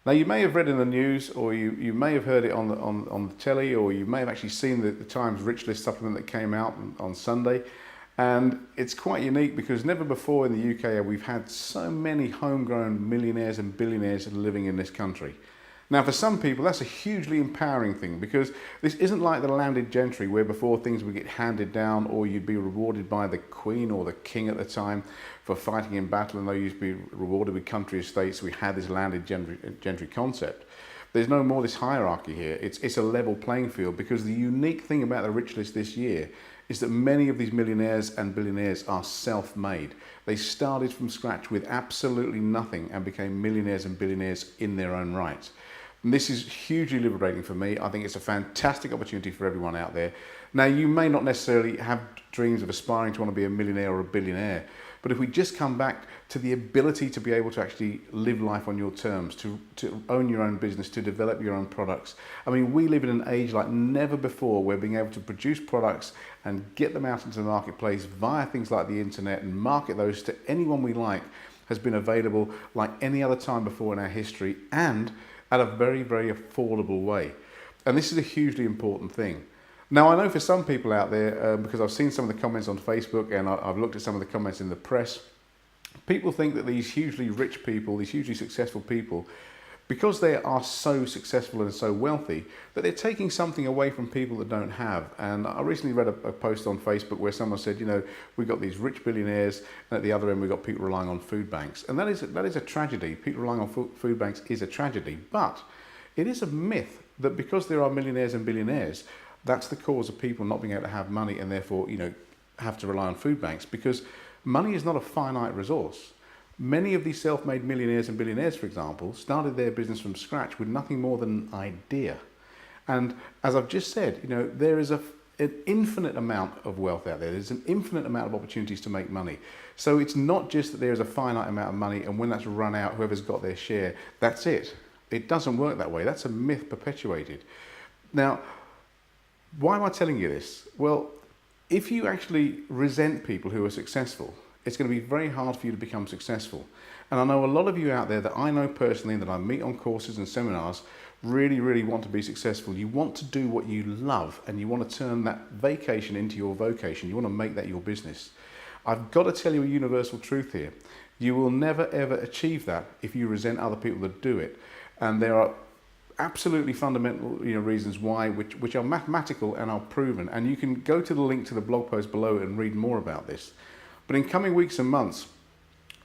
Now, you may have read in the news, or you may have heard it on the telly, or you may have actually seen the Times Rich List supplement that came out on Sunday. And it's quite unique because never before in the UK have we've had so many homegrown millionaires and billionaires living in this country. Now, for some people, that's a hugely empowering thing, because this isn't like the landed gentry where before things would get handed down, or you'd be rewarded by the Queen or the King at the time for fighting in battle, and they used to be rewarded with country estates. We had this landed gentry concept. There's no more this hierarchy here. It's a level playing field, because the unique thing about the Rich List this year is that many of these millionaires and billionaires are self-made. They started from scratch with absolutely nothing and became millionaires and billionaires in their own right. And this is hugely liberating for me. I think it's a fantastic opportunity for everyone out there. Now, you may not necessarily have dreams of aspiring to want to be a millionaire or a billionaire, but if we just come back to the ability to be able to actually live life on your terms, to own your own business, to develop your own products. I mean, we live in an age like never before where being able to produce products and get them out into the marketplace via things like the internet and market those to anyone we like has been available like any other time before in our history, and at a very, very affordable way. And this is a hugely important thing. Now, I know for some people out there, because I've seen some of the comments on Facebook and I've looked at some of the comments in the press, people think that these hugely rich people, these hugely successful people, because they are so successful and so wealthy, that they're taking something away from people that don't have. And I recently read a post on Facebook where someone said, you know, we've got these rich billionaires, and at the other end we've got people relying on food banks. And that is a tragedy. People relying on food banks is a tragedy. But it is a myth that because there are millionaires and billionaires, that's the cause of people not being able to have money and therefore, you know, have to rely on food banks, because money is not a finite resource. Many of these self-made millionaires and billionaires, for example, started their business from scratch with nothing more than an idea. And as I've just said, you know, there is an infinite amount of wealth out there. There's an infinite amount of opportunities to make money. So it's not just that there is a finite amount of money and when that's run out, whoever's got their share, that's it. It doesn't work that way. That's a myth perpetuated. Now, why am I telling you this? Well, if you actually resent people who are successful, it's going to be very hard for you to become successful. And I know a lot of you out there that I know personally, that I meet on courses and seminars, really, really want to be successful. You want to do what you love, and you want to turn that vacation into your vocation. You want to make that your business. I've got to tell you a universal truth here. You will never, ever achieve that if you resent other people that do it. And there are absolutely fundamental, you know, reasons why, which are mathematical and are proven. And you can go to the link to the blog post below and read more about this. But in coming weeks and months,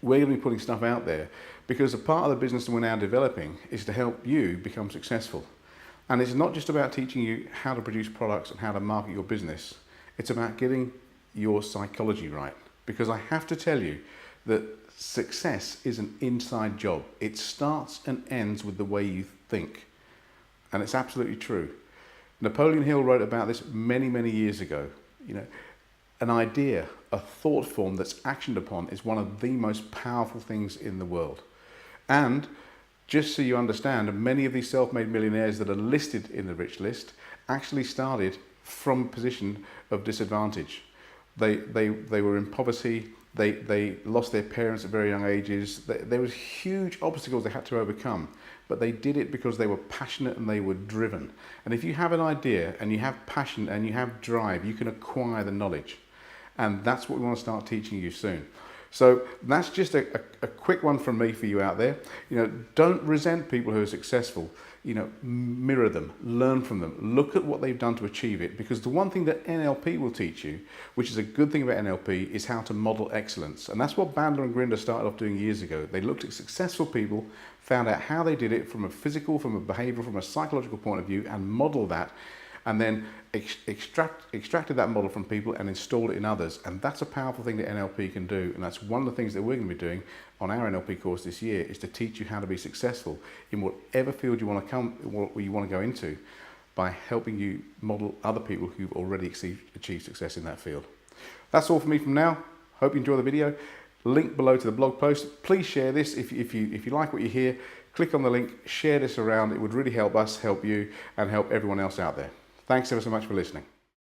we're going to be putting stuff out there, because a part of the business that we're now developing is to help you become successful. And it's not just about teaching you how to produce products and how to market your business. It's about getting your psychology right. Because I have to tell you that success is an inside job. It starts and ends with the way you think. And it's absolutely true. Napoleon Hill wrote about this many, many years ago. You know, an idea, a thought form that's actioned upon is one of the most powerful things in the world. And just so you understand, many of these self-made millionaires that are listed in the Rich List actually started from a position of disadvantage. They were in poverty. They lost their parents at very young ages. There was huge obstacles they had to overcome, but they did it because they were passionate and they were driven. And if you have an idea and you have passion and you have drive, you can acquire the knowledge. And that's what we want to start teaching you soon. So that's just a quick one from me for you out there. You know, don't resent people who are successful. You know, mirror them, learn from them, look at what they've done to achieve it. Because the one thing that NLP will teach you, which is a good thing about NLP, is how to model excellence. And that's what Bandler and Grinder started off doing years ago. They looked at successful people, found out how they did it from a physical, from a behavioral, from a psychological point of view, and modeled that, and then extracted that model from people and installed it in others. And that's a powerful thing that NLP can do. And that's one of the things that we're going to be doing on our NLP course this year, is to teach you how to be successful in whatever field you want to go into, by helping you model other people who've already achieved success in that field. That's all for me from now. Hope you enjoy the video. Link below to the blog post. Please share this if you like what you hear. Click on the link, share this around. It would really help us, help you, and help everyone else out there. Thanks ever so much for listening.